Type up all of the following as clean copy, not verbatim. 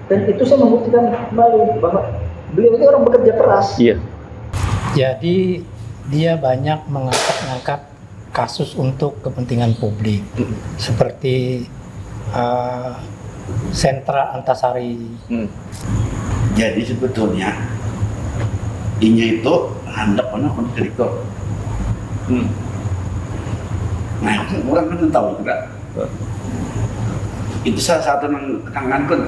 Dan itu saya membuktikan kembali bahwa beliau itu orang bekerja keras. Iya. Jadi dia banyak mengangkat kasus untuk kepentingan publik, seperti sentra Antasari. Jadi sebetulnya ini itu handap mana direktur. Nah, orang kan tahu juga. Itu salah satu tangan kan.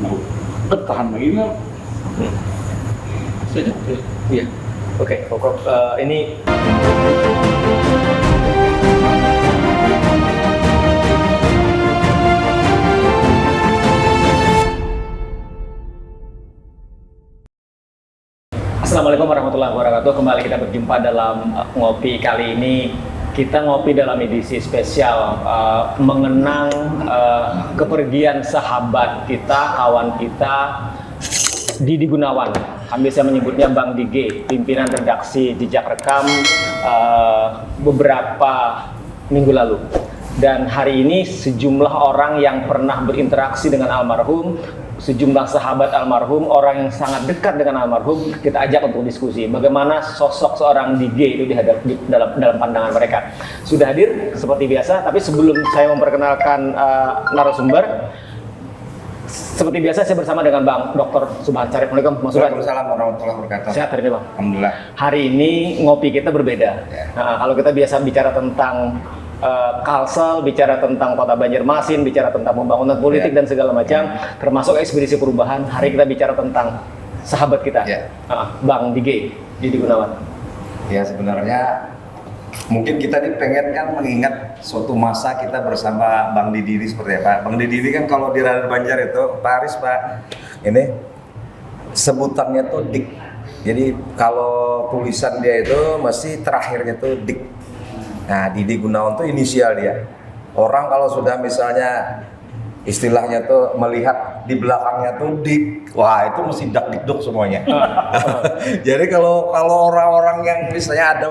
Mau bertahan begini. Saja. Iya. Oke, Prof. Ini Assalamualaikum warahmatullahi wabarakatuh. Kembali kita berjumpa dalam ngopi kali ini. Kita ngopi dalam edisi spesial mengenang kepergian sahabat kita, kawan kita, Didi Gunawan. Kami saya menyebutnya Bang Dige, pimpinan redaksi Jejak Rekam beberapa minggu lalu. Dan hari ini sejumlah orang yang pernah berinteraksi dengan almarhum, sejumlah sahabat almarhum, orang yang sangat dekat dengan almarhum, kita ajak untuk diskusi bagaimana sosok seorang Dige itu dalam pandangan mereka. Sudah hadir seperti biasa, tapi sebelum saya memperkenalkan narasumber, seperti biasa saya bersama dengan Bang Dr. Subhan Syarif. Waalaikumsalam warahmatullahi wabarakatuh. Sehat hari ini, Bang? Alhamdulillah. Hari ini ngopi kita berbeda. Nah, kalau kita biasa bicara tentang Kalsel, bicara tentang Kota Banjarmasin, bicara tentang pembangunan politik dan segala macam, termasuk ekspedisi perubahan. Hari kita bicara tentang sahabat kita, Bang Dige, Didi Gunawan. Ya, sebenarnya mungkin kita ini pengen kan mengingat suatu masa kita bersama Bang Didi ini seperti apa. Bang Didi ini kan kalau di Radar Banjar itu, Pak Aris, Pak, ini sebutannya tuh Dik. Jadi kalau tulisan dia itu mesti terakhirnya tuh Dik. Nah, Didi Gunawan tuh inisial dia. Orang kalau sudah misalnya istilahnya tuh melihat di belakangnya tuh Dik, wah itu mesti dak-dikduk semuanya. Jadi kalau orang-orang yang misalnya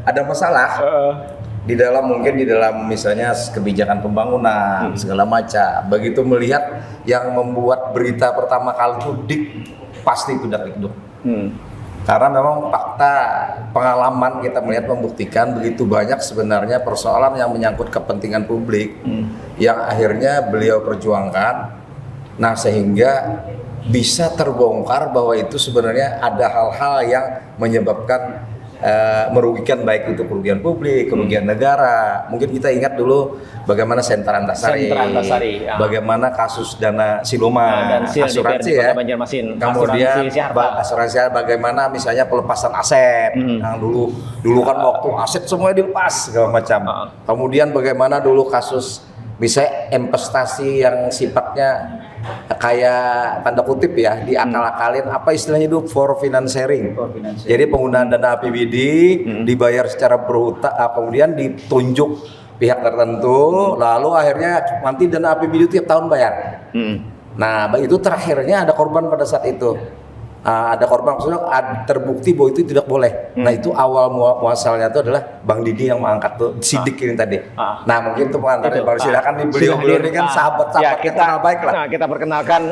ada masalah di dalam, mungkin di dalam misalnya kebijakan pembangunan segala macam, begitu melihat yang membuat berita pertama kali itu Dik, pasti itu dak-dikduk. Karena memang fakta pengalaman kita melihat membuktikan begitu banyak sebenarnya persoalan yang menyangkut kepentingan publik yang akhirnya beliau perjuangkan. Nah, sehingga bisa terbongkar bahwa itu sebenarnya ada hal-hal yang menyebabkan merugikan, baik itu kerugian publik, kerugian negara. Mungkin kita ingat dulu bagaimana Sentra Antasari, bagaimana kasus dana siluman, asuransi ya, kemudian asuransi, bagaimana misalnya pelepasan aset, yang dulu kan waktu aset semuanya dilepas segala macam. Kemudian bagaimana dulu kasus misalnya investasi yang sifatnya kayak tanda kutip ya, diakal-akalin, apa istilahnya itu, for financing. Jadi penggunaan dana APBD dibayar secara berhutang, kemudian ditunjuk pihak tertentu, lalu akhirnya nanti dana APBD tiap tahun bayar. Nah, itu terakhirnya ada korban pada saat itu. Ada korban, maksudnya terbukti bahwa itu tidak boleh. Nah, itu awal muasalnya itu adalah Bang Didi yang mengangkat tuh sidik ini tadi. Nah, mungkin itu pengantarnya, baru silakan beliau ini kan sahabat-sahabat kita kenal baik lah. Nah, kita perkenalkan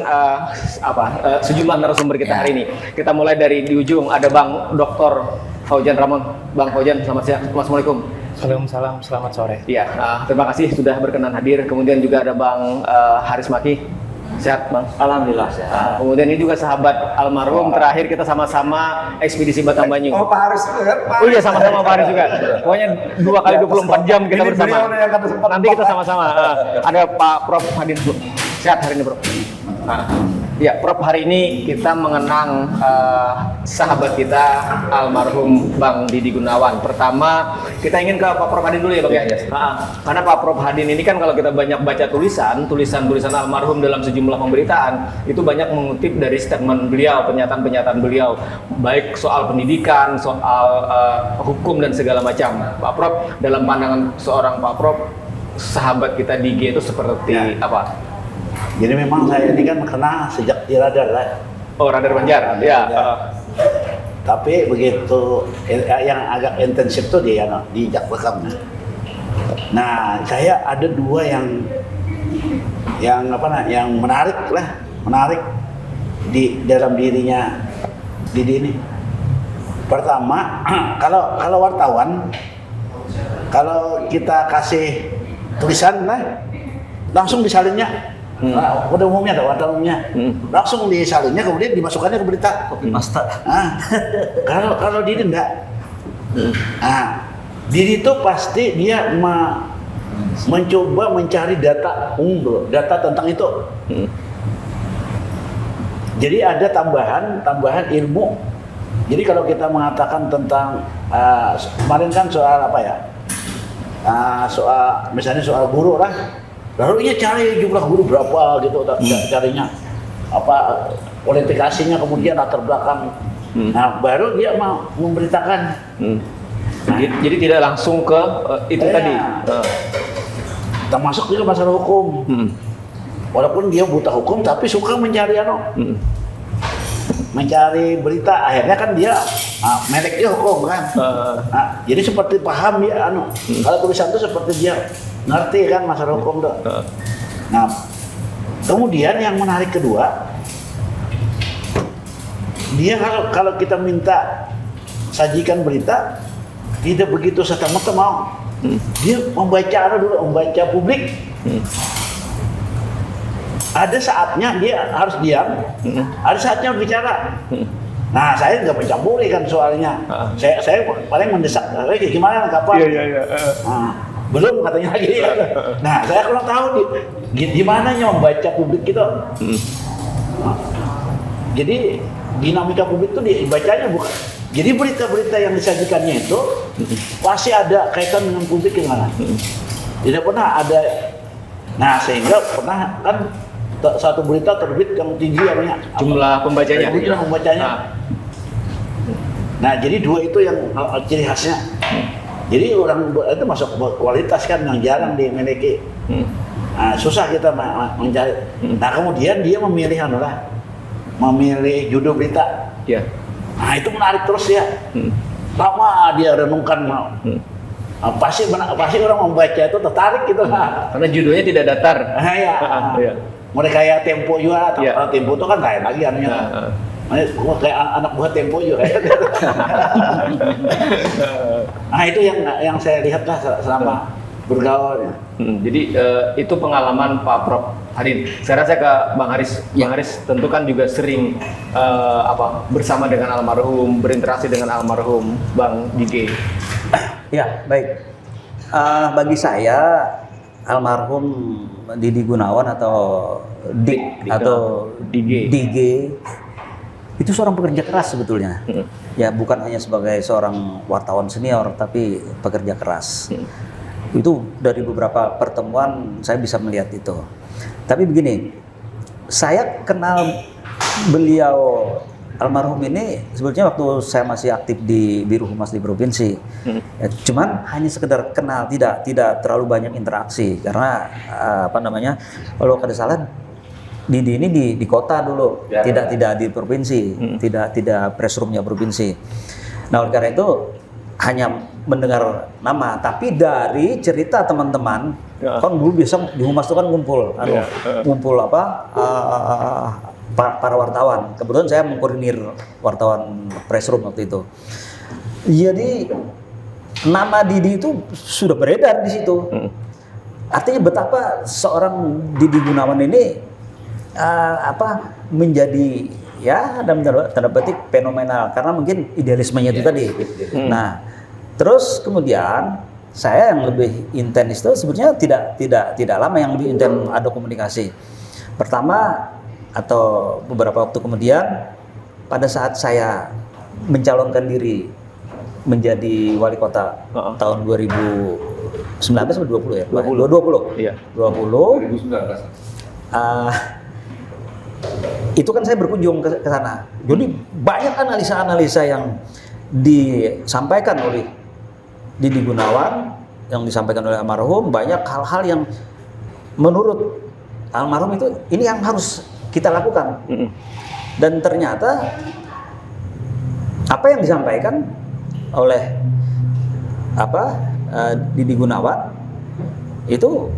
sejumlah narasumber kita hari ini. Kita mulai dari di ujung, ada Bang Dr. Fauzan Ramon. Bang Fauzan, selamat siang. Assalamualaikum. Waalaikumsalam, selamat sore. Iya, terima kasih sudah berkenan hadir. Kemudian juga ada Bang Haris Maki. Sehat, Bang? Alhamdulillah sehat. Kemudian ini juga sahabat almarhum, terakhir kita sama-sama ekspedisi Batam Banyu. Oh, Pak Haris juga. Oh iya, sama-sama Pak Haris juga. Pokoknya 2 kali 24 jam kita bersama. Nanti kita sama-sama. Ada Pak Prof Hadin. Sehat hari ini, Prof? Ya, Prof, hari ini kita mengenang sahabat kita almarhum Bang Didi Gunawan. Pertama, kita ingin ke Pak Prof Hadin dulu ya, Bang ya. Karena Pak Prof Hadin ini kan kalau kita banyak baca tulisan almarhum dalam sejumlah pemberitaan, itu banyak mengutip dari statement beliau, pernyataan beliau, baik soal pendidikan, soal hukum dan segala macam. Pak Prof, dalam pandangan seorang Pak Prof, sahabat kita Dige itu seperti apa? Jadi memang saya ini kan kenal sejak di Radar lah. Oh, Radar Banjar, ya. Tapi begitu yang agak intensif tuh di Jejak Rekam. Nah, saya ada 2 yang yang menarik di dalam dirinya Didi ini. Pertama, kalau wartawan, kalau kita kasih tulisan lah, langsung disalinnya. Nah, pada umumnya ada wartawan umumnya, langsung disalinnya kemudian dimasukkannya ke berita. Copy paste. Kalau Didi enggak. Didi itu pasti dia mencoba mencari data tentang itu. Jadi ada tambahan ilmu. Jadi kalau kita mengatakan tentang kemarin kan soal apa ya? Misalnya soal guru lah. Lalu ia cari jumlah guru berapa gitu, carinya apa kualifikasinya, kemudian latar belakang. Nah, baru dia mau memberitakan. Jadi tidak langsung ke itu tadi. Termasuk juga masalah hukum. Walaupun dia buta hukum, tapi suka mencari mencari berita. Akhirnya kan dia meleknya hukum kan. Jadi seperti paham dia kalau tulisan itu seperti dia ngerti kan masalah hukum tuh. Nah, kemudian yang menarik kedua, dia kalau kita minta sajikan berita tidak begitu serta-merta mau. Dia membaca publik. Ada saatnya dia harus diam, ada saatnya bicara. Nah, saya nggak mencampuri kan soalnya. Saya paling mendesak, gimana kapan? Belum katanya lagi. Nah, saya kurang tahu gimana membaca publik gitu. Jadi dinamika publik itu dibacanya bukan. Jadi berita-berita yang disajikannya itu pasti ada kaitan dengan publik gimana. Tidak pernah ada. Nah, sehingga pernah kan satu berita terbit yang tinggi namanya jumlah pembacanya. Jumlah pembacanya. Nah, jadi dua itu yang ciri khasnya. Jadi orang itu masuk kualitas kan yang jarang dimiliki. Nah, susah kita mencari. Nah, kemudian dia memilih judul berita. Ya. Nah, itu menarik terus ya. Lama dia renungkan pasti orang membaca itu tertarik gitu lah. Karena judulnya tidak datar. Ya. Mereka kayak Tempo juga, Tempo itu kan lain lagi anunya. Kayak anak buah Tempo juga. Nah, itu yang saya lihat lah selama bergaul. Jadi itu pengalaman Pak Prof Hadin. Saya rasa ke Bang Haris. Bang Haris tentu kan juga sering bersama dengan almarhum, berinteraksi dengan almarhum Bang Dige. Ya, baik. Bagi saya almarhum Didi Gunawan atau Dik atau Dige itu seorang pekerja keras sebetulnya. Ya, bukan hanya sebagai seorang wartawan senior, tapi pekerja keras. Itu dari beberapa pertemuan saya bisa melihat itu. Tapi begini, saya kenal beliau almarhum ini sebetulnya waktu saya masih aktif di Biro Humas di provinsi. Ya, cuman hanya sekedar kenal, tidak terlalu banyak interaksi karena kalau kada salah Didi ini di kota dulu, tidak di provinsi, tidak press roomnya provinsi. Nah, oleh karena itu hanya mendengar nama, tapi dari cerita teman-teman, kan dulu biasa di Humas itu kan ngumpul para wartawan. Kebetulan saya mengkoordinir wartawan press room waktu itu. Jadi nama Didi itu sudah beredar di situ. Artinya betapa seorang Didi Gunawan ini menjadi dalam tanda petik fenomenal karena mungkin idealismenya itu tadi. Nah, terus kemudian saya yang lebih intens itu sebetulnya tidak lama yang lebih intens ada komunikasi. Pertama atau beberapa waktu kemudian pada saat saya mencalonkan diri menjadi wali kota tahun 2019 atau 20 ya? 2020. Iya. 2019. Itu kan saya berkunjung ke sana. Jadi banyak analisa-analisa yang disampaikan oleh Didi Gunawan, yang disampaikan oleh almarhum, banyak hal-hal yang menurut almarhum itu ini yang harus kita lakukan. Dan ternyata apa yang disampaikan oleh Didi Gunawan itu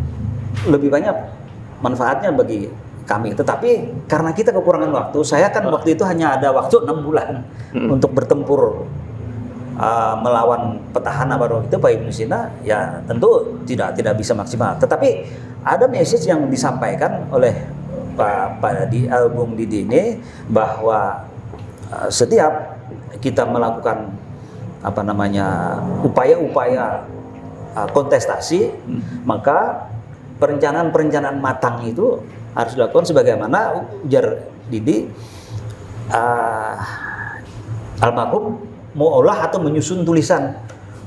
lebih banyak manfaatnya bagi kami. Tetapi karena kita kekurangan waktu, saya kan waktu itu hanya ada waktu 6 bulan untuk bertempur melawan petahana baru itu Pak Ibnu Sina, ya tentu tidak bisa maksimal. Tetapi ada message yang disampaikan oleh Bung Didi ini bahwa setiap kita melakukan upaya-upaya kontestasi, maka perencanaan matang itu harus dilakukan sebagaimana ujar Didi, almarhum mau olah atau menyusun tulisan.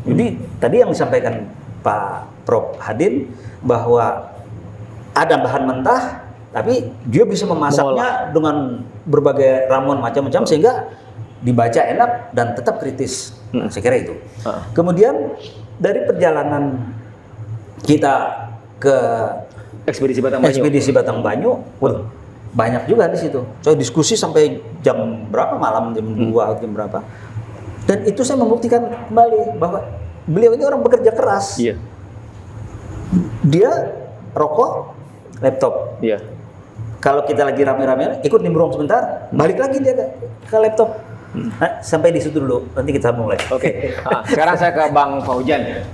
Jadi tadi yang disampaikan Pak Prof Hadin bahwa ada bahan mentah, tapi dia bisa memasaknya dengan berbagai ramuan macam-macam sehingga dibaca enak dan tetap kritis. Saya kira itu. Kemudian dari perjalanan kita ke ekspedisi Batang Banyu, banyak juga di situ. Saya diskusi sampai jam berapa malam, jam 2, jam berapa. Dan itu saya membuktikan kembali bahwa beliau ini orang bekerja keras. Iya. Dia rokok, laptop. Iya. Kalau kita lagi rame-rame, ikut nimbrung sebentar, balik lagi dia ke laptop. Nah, sampai di situ dulu, nanti kita mulai. Oke. Sekarang saya ke Bang Faujan.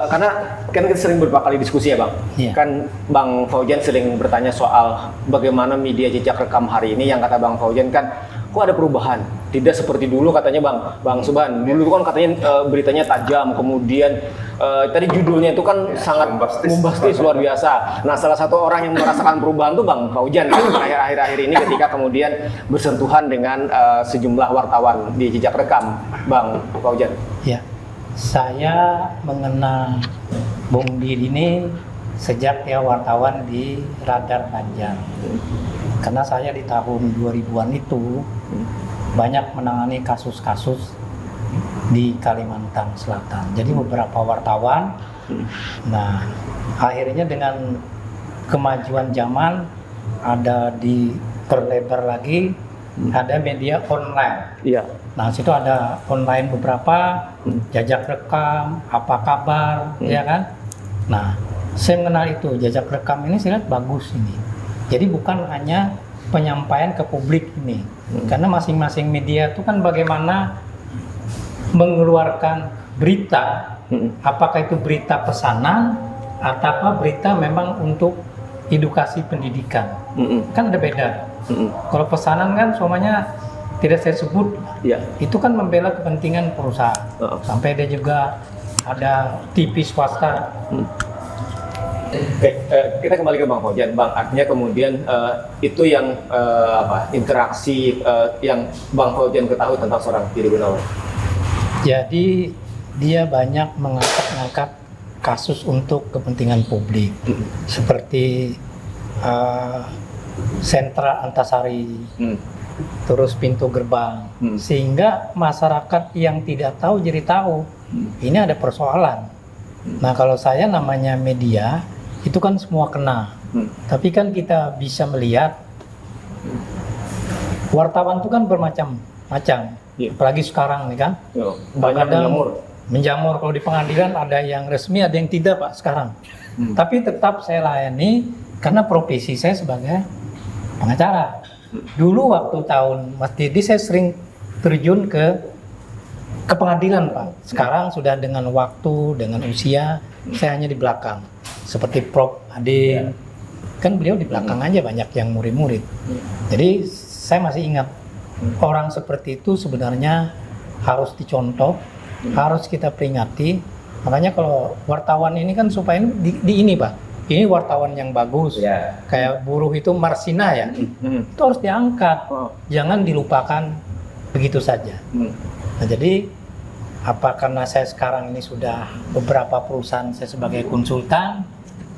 Karena kan kita sering beberapa kali diskusi ya Bang. Iya. Kan Bang Faujan sering bertanya soal bagaimana media jejak rekam hari ini, yang kata Bang Faujan kan kok ada perubahan, tidak seperti dulu katanya Bang Subhan. Dulu kan katanya beritanya tajam, kemudian tadi judulnya itu kan sangat bombastis luar biasa. Nah, salah satu orang yang merasakan perubahan tuh Bang Faujan kan akhir-akhir ini ketika kemudian bersentuhan dengan sejumlah wartawan di jejak rekam, Bang Faujan. Ya, saya mengenal Bung Didi ini sejak dia wartawan di Radar Banjar. Karena saya di tahun 2000-an itu banyak menangani kasus-kasus di Kalimantan Selatan. Jadi beberapa wartawan. Nah, akhirnya dengan kemajuan zaman ada diperlebar lagi, ada media online. Iya. Nah, situ ada online beberapa, jajak rekam, apa kabar, ya kan? Nah, saya mengenal itu, jajak rekam ini saya lihat bagus ini. Jadi bukan hanya penyampaian ke publik ini, karena masing-masing media itu kan bagaimana mengeluarkan berita, apakah itu berita pesanan atau berita memang untuk edukasi pendidikan, kan ada beda. Kalau pesanan kan semuanya tidak saya sebut, itu kan membela kepentingan perusahaan. Sampai ada juga ada TV swasta. Oke, kita kembali ke Bang Faujan. Bang, artinya kemudian itu yang interaksi yang Bang Faujan ketahui tentang seorang Didi Gunawan. Jadi dia banyak mengangkat kasus untuk kepentingan publik, seperti sentra Antasari, terus pintu gerbang, sehingga masyarakat yang tidak tahu jadi tahu. Ini ada persoalan. Nah, kalau saya namanya media itu kan semua kena, tapi kan kita bisa melihat wartawan itu kan bermacam-macam, apalagi sekarang nih kan, Banyak menjamur. Kalau di pengadilan ada yang resmi, ada yang tidak Pak sekarang. Tapi tetap saya layani karena profesi saya sebagai pengacara. Dulu waktu tahun Mas Didi saya sering terjun ke pengadilan Pak. Sekarang sudah dengan waktu, dengan usia, saya hanya di belakang. Seperti Prof Hadin, kan beliau di belakang aja banyak yang murid-murid. Jadi saya masih ingat, orang seperti itu sebenarnya harus dicontoh, harus kita peringati. Makanya kalau wartawan ini kan supaya di ini Pak, ini wartawan yang bagus, kayak buruh itu Marsina ya, itu harus diangkat, jangan dilupakan begitu saja. Nah, jadi karena saya sekarang ini sudah beberapa perusahaan saya sebagai konsultan,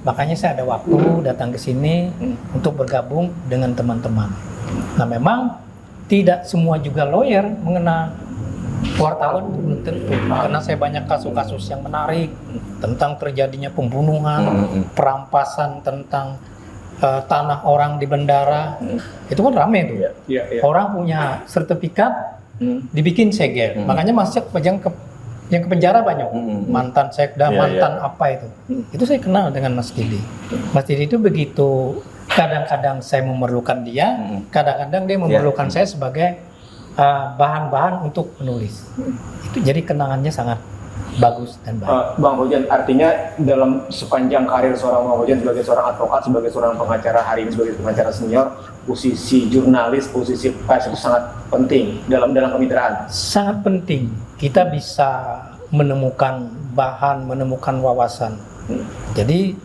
makanya saya ada waktu datang ke sini untuk bergabung dengan teman-teman. Nah, memang tidak semua juga lawyer mengenal wartawan, itu belum tentu. Karena saya banyak kasus-kasus yang menarik tentang terjadinya pembunuhan, perampasan tentang tanah orang di bandara. Itu kan rame tuh. Orang punya sertifikat dibikin segel. Makanya masuk pajang ke yang ke penjara banyak, mantan sekda, Iya, mantan apa itu. Itu saya kenal dengan Mas Didi. Mas Didi itu begitu, kadang-kadang saya memerlukan dia, kadang-kadang dia memerlukan saya sebagai bahan-bahan untuk menulis. Itu jadi kenangannya sangat bagus dan baik. Bang Fauzan, artinya dalam sepanjang karir seorang Bang Fauzan sebagai seorang advokat, sebagai seorang pengacara, hari ini sebagai pengacara senior, posisi jurnalis, posisi pers itu sangat penting dalam kemitraan. Sangat penting kita bisa menemukan bahan, menemukan wawasan. Jadi,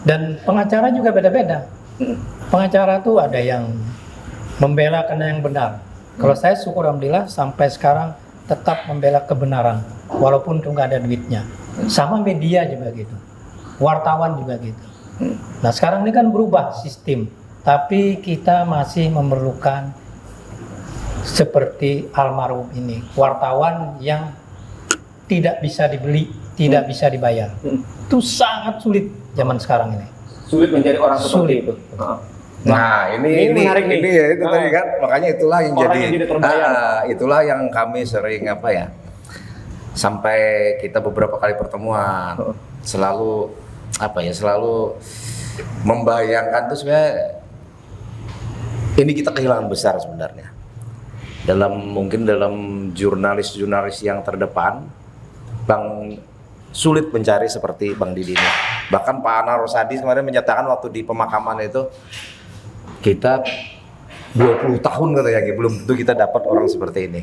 dan pengacara juga beda-beda. Pengacara tuh ada yang membela karena yang benar. Kalau saya syukur alhamdulillah sampai sekarang tetap membela kebenaran walaupun itu nggak ada duitnya. Sama media juga gitu, wartawan juga gitu. Nah sekarang ini kan berubah sistem, tapi kita masih memerlukan seperti almarhum ini, wartawan yang tidak bisa dibeli, tidak bisa dibayar. Itu sangat sulit zaman sekarang ini. Sulit mencari orang seperti Sulit. itu. Nah, ini menarik nih. ya itu tadi kan, makanya itulah yang Orang jadi, yang jadi terbayar. itulah yang kami sering apa ya, sampai kita beberapa kali pertemuan selalu apa ya, selalu membayangkan tuh sebenarnya ini kita kehilangan besar sebenarnya mungkin dalam jurnalis yang terdepan. Bang sulit mencari seperti Bang Didi ini. Bahkan Pak Anar Rosadi kemarin menyatakan waktu di pemakaman itu kita 20 tahun katanya belum tentu kita dapat orang seperti ini.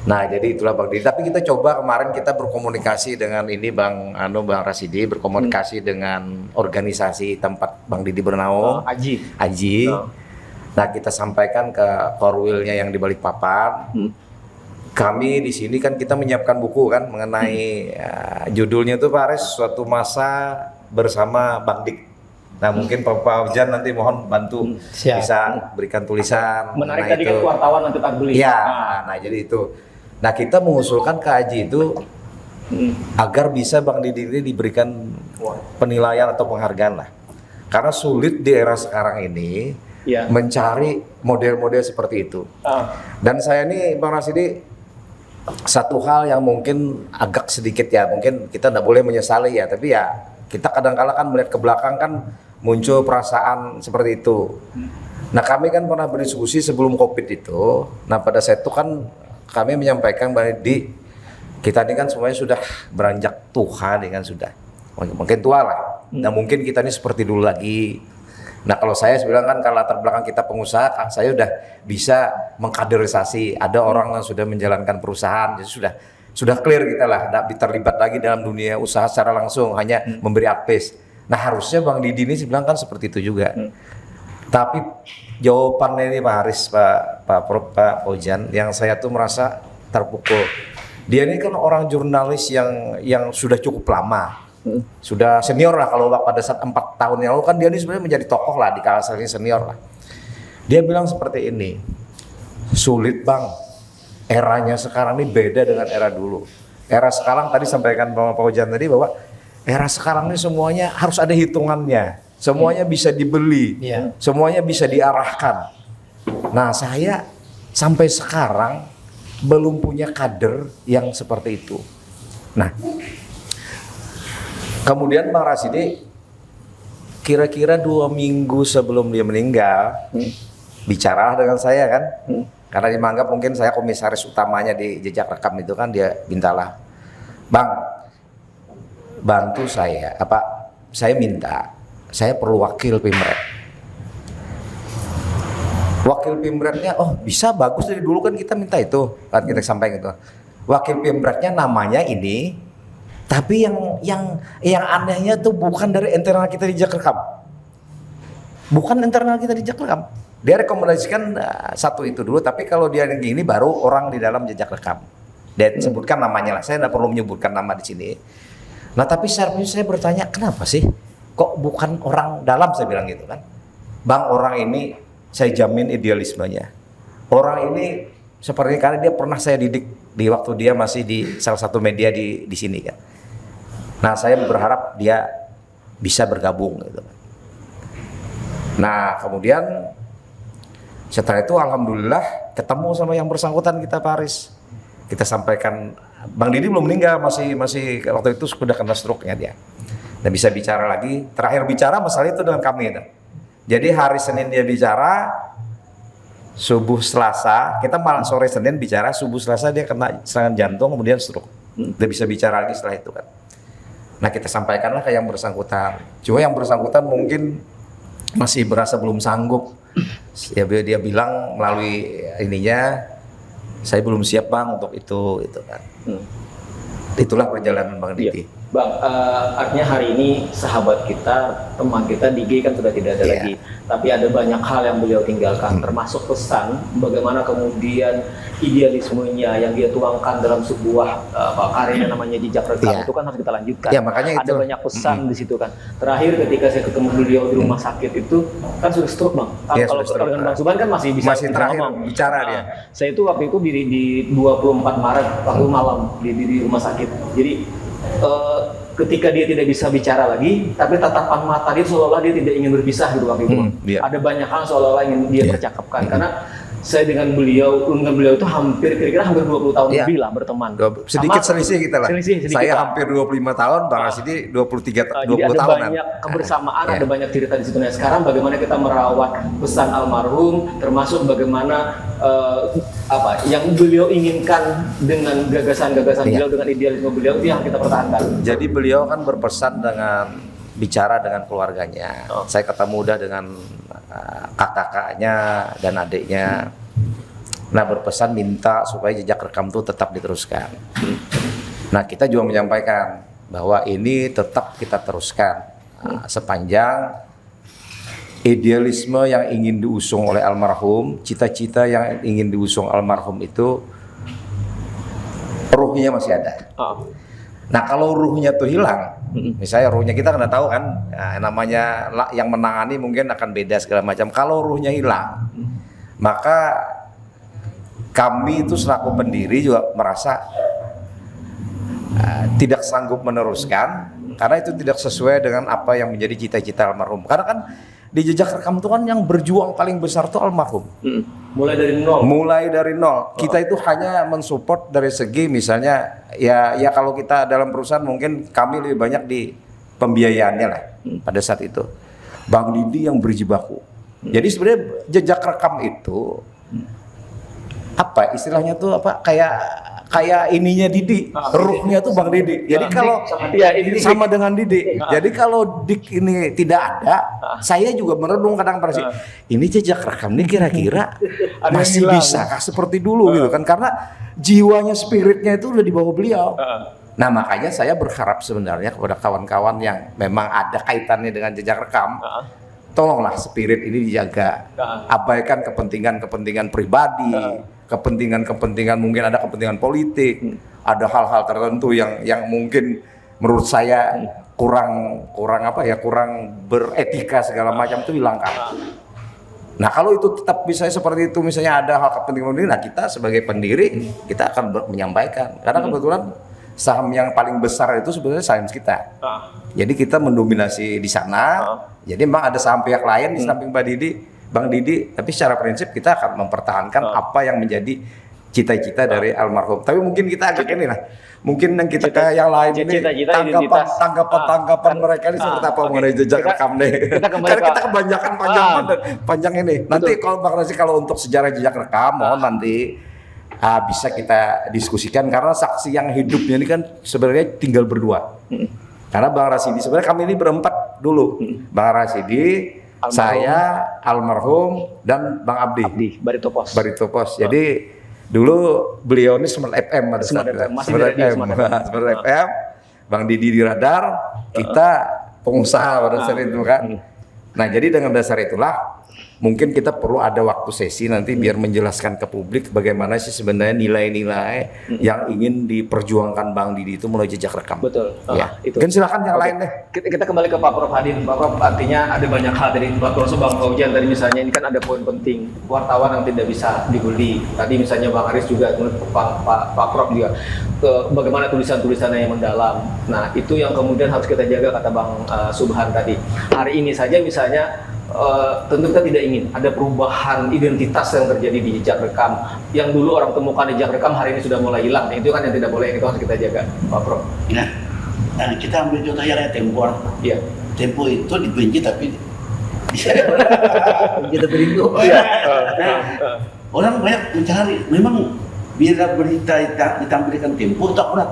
Nah jadi itulah Bang Didi. Tapi kita coba kemarin kita berkomunikasi dengan ini Bang Rasidi, berkomunikasi dengan organisasi tempat Bang Didi bernaung, Aji. Nah kita sampaikan ke Korwilnya yang di Balikpapan. Kami di sini kan kita menyiapkan buku kan mengenai judulnya itu Pak Aris, Suatu Masa Bersama Bang Dik. Nah mungkin Pak Fauzan nanti mohon bantu bisa berikan tulisan. Menarik tadi kan wartawan nanti tak beli. Iya, nah jadi itu. Nah kita mengusulkan ke Aji itu agar bisa Bang Didi ini diberikan penilaian atau penghargaan lah. Karena sulit di era sekarang ini mencari model-model seperti itu. Dan saya ini Bang Rasidi, satu hal yang mungkin agak sedikit ya, mungkin kita tidak boleh menyesali ya, tapi ya kita kadang-kala kan melihat ke belakang kan muncul perasaan seperti itu. Nah kami kan pernah berdiskusi sebelum COVID itu. Nah pada saat itu kan kami menyampaikan bahwa kita ini kan semuanya sudah beranjak tua nih kan, sudah mungkin tua lah. Nah mungkin kita ini seperti dulu lagi. Nah kalau saya bilang kan kalau latar belakang kita pengusaha, saya udah bisa mengkaderisasi. Ada orang yang sudah menjalankan perusahaan, jadi sudah clear kita lah, tidak terlibat lagi dalam dunia usaha secara langsung, hanya memberi advice. Nah harusnya Bang Didi ini bilang kan seperti itu juga. Tapi jawabannya ini Pak Haris, Pak Fauzan, yang saya tuh merasa terpukul. Dia ini kan orang jurnalis yang sudah cukup lama, sudah senior lah. Kalau pada saat 4 tahun yang lalu kan dia ini sebenarnya menjadi tokoh lah di kalangan senior lah. Dia bilang seperti ini, sulit Bang, eranya sekarang ini beda dengan era dulu. Era sekarang tadi sampaikan Pak Fauzan tadi bahwa era sekarang ini semuanya harus ada hitungannya, semuanya bisa dibeli, semuanya bisa diarahkan. Nah saya sampai sekarang belum punya kader yang seperti itu. Nah kemudian Bang Rasidi kira-kira 2 minggu sebelum dia meninggal bicara dengan saya kan, karena dia menganggap mungkin saya komisaris utamanya di jejak rekam itu kan, dia mintalah, Bang bantu saya, saya minta, saya perlu wakil Pimret. Wakil Pimretnya, oh bisa, bagus, dari dulu kan kita minta itu, kan kita sampaikan itu. Wakil Pimretnya namanya ini, tapi yang anehnya tuh bukan dari internal kita di jejak rekam. Bukan internal kita di jejak rekam. Dia rekomendasikan satu itu dulu, tapi kalau dia yang gini baru orang di dalam jejak rekam. Dia sebutkan namanya lah, saya tidak perlu menyebutkan nama di sini. Nah tapi saya bertanya, kenapa sih kok bukan orang dalam, saya bilang gitu kan. Bang, orang ini saya jamin idealismenya. Orang ini seperti karena dia pernah saya didik di waktu dia masih di salah satu media di sini kan. Nah saya berharap dia bisa bergabung gitu. Nah kemudian setelah itu alhamdulillah ketemu sama yang bersangkutan kita Pak Aris. kita sampaikan, Bang Didi belum meninggal, masih waktu itu sudah kena stroke-nya dia. Dan bisa bicara lagi, terakhir bicara masalah itu dengan kami itu. Jadi hari Senin dia bicara, subuh Selasa, kita malam sore Senin bicara, subuh Selasa dia kena serangan jantung, kemudian stroke. Dia bisa bicara lagi setelah itu kan. Nah kita sampaikanlah ke yang bersangkutan. Cuma yang bersangkutan mungkin masih berasa belum sanggup. Ya dia bilang melalui ininya, saya belum siap Bang untuk itu kan. Itulah perjalanan Bang Didi. Iya. Bang, artinya hari ini sahabat kita, teman kita DG kan sudah tidak ada lagi. Tapi ada banyak hal yang beliau tinggalkan, termasuk pesan bagaimana kemudian idealismenya yang dia tuangkan dalam sebuah karya namanya Jejak Rekam itu kan harus kita lanjutkan. Ya, makanya ada itu. banyak pesan di situ kan. Terakhir ketika saya ketemu beliau di rumah sakit itu kan sudah stroke Bang. Ya, Kalau sudah stroke. dengan Bang Suban kan masih bisa terakhir ngomong. bicara dia. Saya itu waktu itu di 24 Maret waktu malam di rumah sakit. Jadi ketika dia tidak bisa bicara lagi, tapi tatapan mata dia seolah-olah dia tidak ingin berpisah gitu waktu itu. Iya. Ada banyak hal seolah-olah ingin dia percakapkan karena saya dengan beliau itu kira-kira hampir 20 tahun lebih lah berteman. Sedikit selisih kita lah. Sedikit Saya lah. hampir 25 tahun, Bang Rasidi 23 Jadi 20 ada tahunan. banyak kebersamaan, Ya. ada banyak cerita di situ. Nah sekarang bagaimana kita merawat pesan almarhum, termasuk bagaimana yang beliau inginkan dengan gagasan-gagasan beliau, dengan idealisme beliau itu yang kita pertahankan. Jadi beliau kan berpesan dengan bicara dengan keluarganya. Saya ketemu udah dengan kakak-kakaknya dan adiknya. Nah berpesan minta supaya Jejak Rekam itu tetap diteruskan. Nah kita juga menyampaikan bahwa ini tetap kita teruskan sepanjang idealisme yang ingin diusung oleh almarhum, cita-cita yang ingin diusung almarhum itu ruhnya masih ada. Nah kalau ruhnya tuh hilang, misalnya ruhnya kita kena tahu kan, namanya yang menangani mungkin akan beda segala macam. Kalau ruhnya hilang, maka kami itu selaku pendiri juga merasa tidak sanggup meneruskan karena itu tidak sesuai dengan apa yang menjadi cita-cita almarhum. Karena kan di Jejak Rekam itu kan yang berjuang paling besar itu almarhum. Mulai dari nol. Kita itu hanya mensupport dari segi misalnya ya kalau kita dalam perusahaan mungkin kami lebih banyak di pembiayaannya lah pada saat itu. Bang Didi yang berjibaku. Jadi sebenarnya Jejak Rekam itu apa istilahnya tuh apa kayak ininya Didi, ruhnya tuh Bang Didi. Jadi kalau sama dengan Didi. Jadi kalau Dik ini tidak ada, saya juga merenung kadang-kadang ini Jejak Rekam ini kira-kira masih bisa seperti dulu gitu kan, karena jiwanya, spiritnya itu udah di bawah beliau. Nah makanya saya berharap sebenarnya kepada kawan-kawan yang memang ada kaitannya dengan Jejak Rekam, tolonglah spirit ini dijaga. Abaikan kepentingan pribadi, kepentingan mungkin ada kepentingan politik, ada hal-hal tertentu yang mungkin menurut saya kurang beretika segala macam itu hilangkan. Nah kalau itu tetap bisa seperti itu, misalnya ada hal kepentingan, nah kita sebagai pendiri kita akan menyampaikan karena kebetulan saham yang paling besar itu sebenarnya saham kita. Jadi kita mendominasi di sana. Jadi memang ada saham pihak lain di samping Bang Didi, tapi secara prinsip kita akan mempertahankan apa yang menjadi cita-cita dari almarhum. Tapi mungkin kita agak ini lah. Mungkin yang kita kayak yang lain ini tanggapan mereka ini seperti apa mengenai Jejak Rekam nih. Karena kita kebanyakan panjang ini. Nanti kalau Bang Razi kalau untuk sejarah Jejak Rekam mohon nanti bisa kita diskusikan karena saksi yang hidupnya ini kan sebenarnya tinggal berdua. Karena Bang Rasidi sebenarnya kami ini berempat dulu. Bang Rasidi, saya, almarhum dan Bang Abdi Barito Pos. Jadi dulu beliau ini Smart FM pada saat itu. Smart FM. Bang Didi di Radar, kita pengusaha pada saat itu kan. Nah jadi dengan dasar itulah mungkin kita perlu ada waktu sesi nanti biar menjelaskan ke publik bagaimana sih sebenarnya nilai-nilai yang ingin diperjuangkan Bang Didi itu melalui Jejak Rekam. Betul. Ya. Itu. Kan silakan yang lain deh. Kita kembali ke Pak Prof Hadin. Pak Prof, artinya ada banyak hal dari Bang Fauzian tadi misalnya ini kan ada poin penting wartawan yang tidak bisa dibully. Tadi misalnya Bang Aris juga, Pak Prof juga bagaimana tulisan-tulisannya yang mendalam. Nah itu yang kemudian harus kita jaga kata Bang Subhan tadi. Hari ini saja misalnya tentu kita tidak ingin ada perubahan identitas yang terjadi di jejak rekam. Yang dulu orang temukan jejak rekam hari ini sudah mulai hilang. Nah, itu kan yang tidak boleh, itu harus kita jaga, Pak Prof. Nah, kita ambil contoh yang Tempo. Iya. Tempo itu dibenci tapi bisa Kita berindu. orang banyak mencari. Memang bila berita ditampilkan Tempo itu akurat.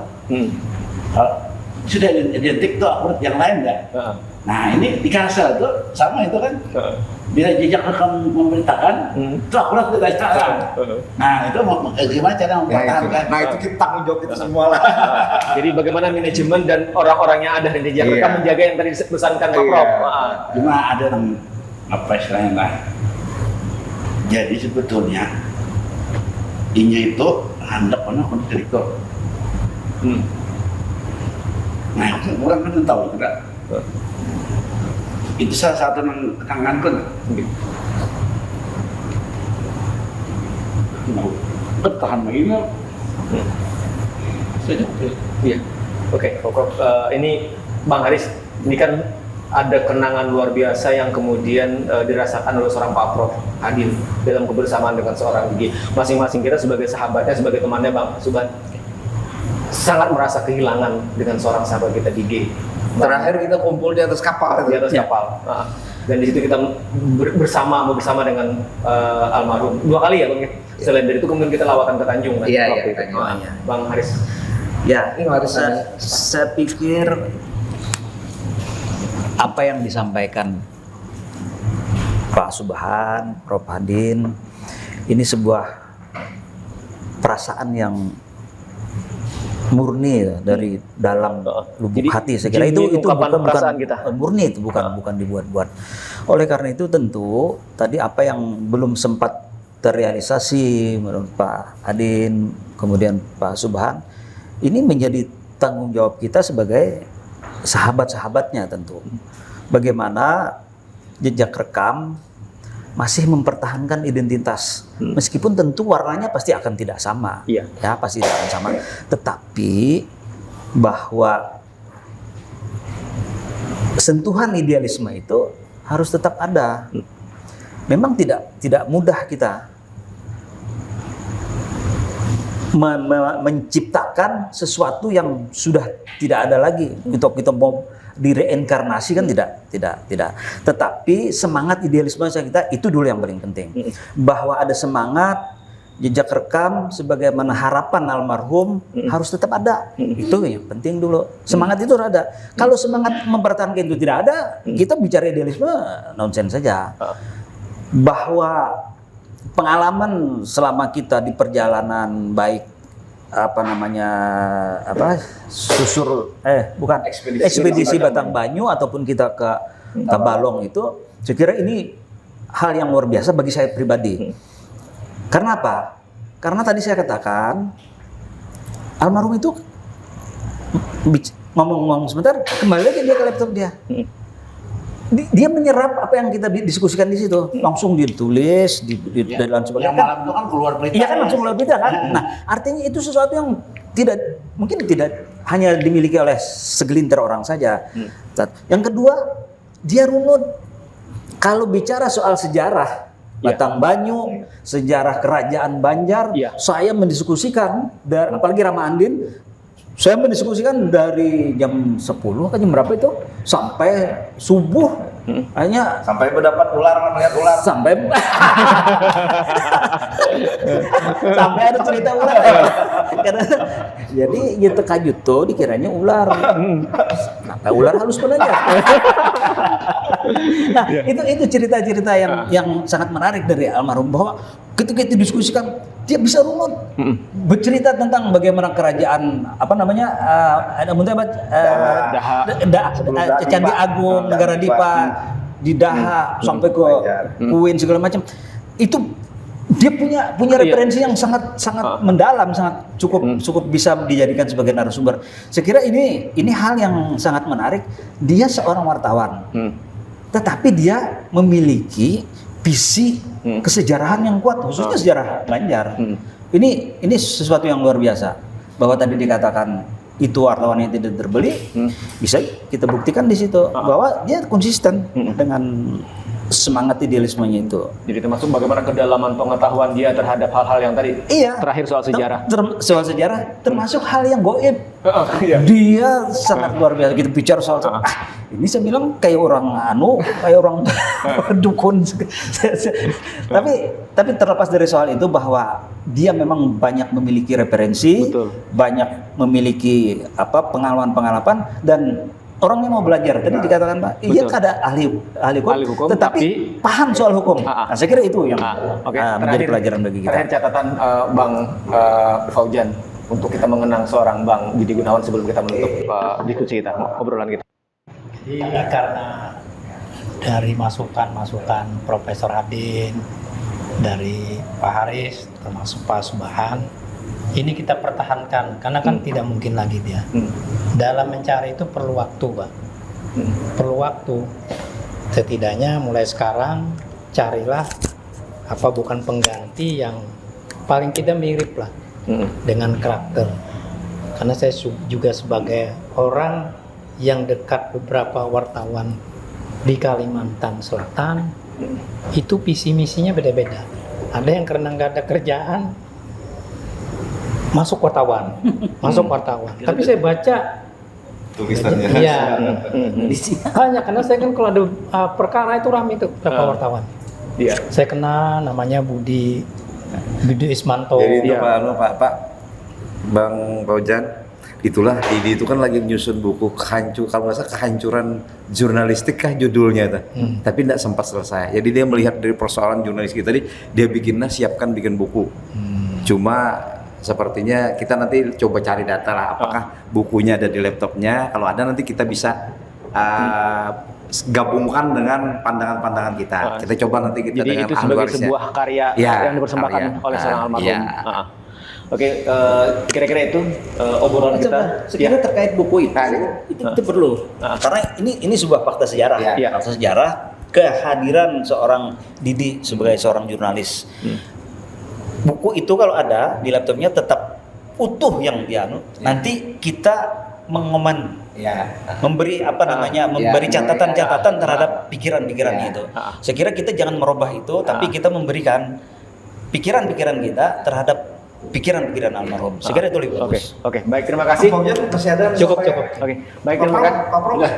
Sudah identik itu akurat, yang lain enggak. Nah ini di Kalsel itu sama itu kan. Bila jejak rekam memberitakan, itu akurat tidak salah. Nah itu gimana cara mempertahankan? Nah itu kita tanggung jawab kita semua lah. Jadi bagaimana manajemen dan orang-orang yang ada di jejak rekam menjaga yang tadi dipesankan Pak Prof. Cuma ada yang apa istilahnya lah. Jadi sebetulnya ini itu hendak untuk direktur. Nah orang kan tahu tidak. Itu salah satu yang tekanganku. Mau bertahan begini. Iya. Oke, Pak Prof. Ini Bang Haris, ini kan ada kenangan luar biasa yang kemudian dirasakan oleh seorang Pak Prof hadir dalam kebersamaan dengan seorang Gigi. Masing-masing kita sebagai sahabatnya, sebagai temannya Bang Subhan, sangat merasa kehilangan dengan seorang sahabat kita Gigi. Terakhir kita kumpul di atas kapal. Di atas kapal. Dan di situ kita bersama dengan almarhum 2 kali ya Bang. Selain dari itu kemudian kita lawatan ke Tanjung kan. Bang Haris. Ya, saya pikir apa yang disampaikan Pak Subhan, Prof Hadin, ini sebuah perasaan yang murni dari dalam lubuk hati. Saya kira itu bukan kita. Murni, itu bukan dibuat-buat. Oleh karena itu tentu tadi apa yang belum sempat terrealisasi menurut Pak Hadin, kemudian Pak Subhan, ini menjadi tanggung jawab kita sebagai sahabat-sahabatnya tentu. Bagaimana jejak rekam masih mempertahankan identitas, meskipun tentu warnanya pasti akan tidak sama, ya pasti tidak akan sama. Tetapi bahwa sentuhan idealisme itu harus tetap ada. Memang tidak mudah kita menciptakan sesuatu yang sudah tidak ada lagi. Kita mau direinkarnasi kan tidak. Tetapi semangat idealisme kita itu dulu yang paling penting. Bahwa ada semangat jejak rekam sebagaimana harapan almarhum harus tetap ada. Itu yang penting dulu. Semangat itu harus ada. Kalau semangat mempertahankan itu tidak ada, kita bicara idealisme nonsense saja. Bahwa pengalaman selama kita di perjalanan baik ekspedisi Batang Banyu ataupun kita ke Tabalong itu, saya kira ini hal yang luar biasa bagi saya pribadi. Karena apa? Karena tadi saya katakan almarhum itu ngomong sebentar, kembali lagi dia ke laptop dia. Dia menyerap apa yang kita diskusikan di situ, langsung ditulis dan sebagainya. Yang malam itu kan keluar berita. Iya kan langsung keluar berita kan. Nah, artinya itu sesuatu yang mungkin tidak hanya dimiliki oleh segelintir orang saja. Yang kedua, dia runut. Kalau bicara soal sejarah Batang Banyu, sejarah kerajaan Banjar, saya mendiskusikan apalagi Rama Andin. Saya mendiskusikan dari jam 10 ke jam berapa itu sampai subuh, hanya sampai mendapat ular, melihat ular. Sampai ada cerita ular. Karena jadi gitu kajuto dikiranya ular. Kenapa ular halus aja? Nah, itu cerita-cerita yang sangat menarik dari almarhum, bahwa ketika itu diskusikan dia bisa runut bercerita tentang bagaimana kerajaan Candi Agung, Negara Dipa, di Daha sampai ke Kuin segala macam. Itu dia punya referensi yang sangat mendalam, sangat cukup bisa dijadikan sebagai narasumber. Saya kira ini hal yang sangat menarik. Dia seorang wartawan, tetapi dia memiliki visi kesejarahan yang kuat, khususnya sejarah Banjar. Ini sesuatu yang luar biasa. Bahwa tadi dikatakan itu wartawan yang tidak terbeli, bisa kita buktikan di situ bahwa dia konsisten dengan semangat idealismenya itu. Jadi termasuk bagaimana kedalaman pengetahuan dia terhadap hal-hal yang tadi. Iya. Terakhir soal sejarah. Soal sejarah termasuk hal yang goib. Iya. Dia sangat luar biasa. Kita bicara soal ini saya bilang kayak orang kayak orang dukun. tapi terlepas dari soal itu bahwa dia memang banyak memiliki referensi, Betul. banyak memiliki pengalaman-pengalaman dan orang yang mau belajar tadi dikatakan Pak, iya Betul. ada ahli hukum, tetapi paham soal hukum. Nah, saya kira itu yang menjadi pelajaran bagi kita. Terakhir catatan Bang Faujan untuk kita mengenang seorang Bang Didi Gunawan sebelum kita menutup diskusi kita, obrolan kita. Jadi karena dari masukan-masukan Profesor Adin, dari Pak Haris, termasuk Pak Subahan, ini kita pertahankan karena kan tidak mungkin lagi dia. Dalam mencari itu perlu waktu, Pak. Perlu waktu. Setidaknya mulai sekarang carilah bukan pengganti yang paling tidak mirip lah dengan karakter. Karena saya juga sebagai orang yang dekat beberapa wartawan di Kalimantan Selatan, itu visi misinya beda-beda. Ada yang karena nggak ada kerjaan masuk wartawan. Tapi saya baca tulisannya. iya, banyak karena saya kan kalau ada perkara itu ramai itu berapa wartawan. Iya. Saya kenal namanya Budi Ismanto. Jadi itu Iya. Pak Bang Faujan, itulah Didi itu kan lagi menyusun buku kalau nggak salah kehancuran jurnalistik kah judulnya itu, tapi tidak sempat selesai. Jadi dia melihat dari persoalan jurnalistik tadi, dia siapkan bikin buku. Cuma sepertinya kita nanti coba cari data lah, apakah bukunya ada di laptopnya. Kalau ada nanti kita bisa gabungkan dengan pandangan-pandangan kita. Kita coba nanti kita Jadi dengan itu sebagai ahli sebuah karya yang dipersembahkan oleh seorang almarhum. Oke, kira-kira itu obrolan kita. Sekiranya terkait buku itu perlu. Karena ini sebuah fakta sejarah. Iya. Fakta sejarah kehadiran seorang Didi sebagai seorang jurnalis. Buku itu kalau ada di laptopnya tetap utuh yang nanti kita memberi memberi catatan-catatan terhadap pikiran-pikiran itu. Saya kira kita jangan merubah itu, tapi kita memberikan pikiran-pikiran kita terhadap pikiran-pikiran almarhum. Saya kira itu lebih bagus. Oke, baik, terima kasih. Masih ada Cukup. Oke, baik, terima kasih.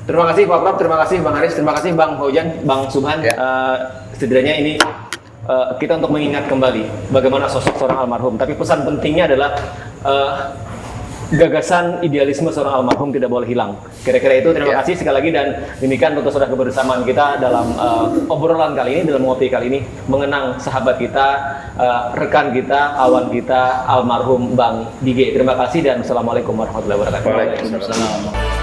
Terima kasih Pak Prof, terima kasih Bang Haris, terima kasih Bang Faujan, Bang Subhan. Setidaknya ini kita untuk mengingat kembali bagaimana sosok seorang almarhum. Tapi pesan pentingnya adalah gagasan idealisme seorang almarhum tidak boleh hilang. Kira-kira itu. Terima kasih sekali lagi, dan demikian untuk saudara kebersamaan kita dalam obrolan kali ini, dalam ngopi kali ini, mengenang sahabat kita, rekan kita, awan kita, almarhum Bang Dige. Terima kasih dan Assalamualaikum warahmatullahi wabarakatuh. Waalaikumsalam.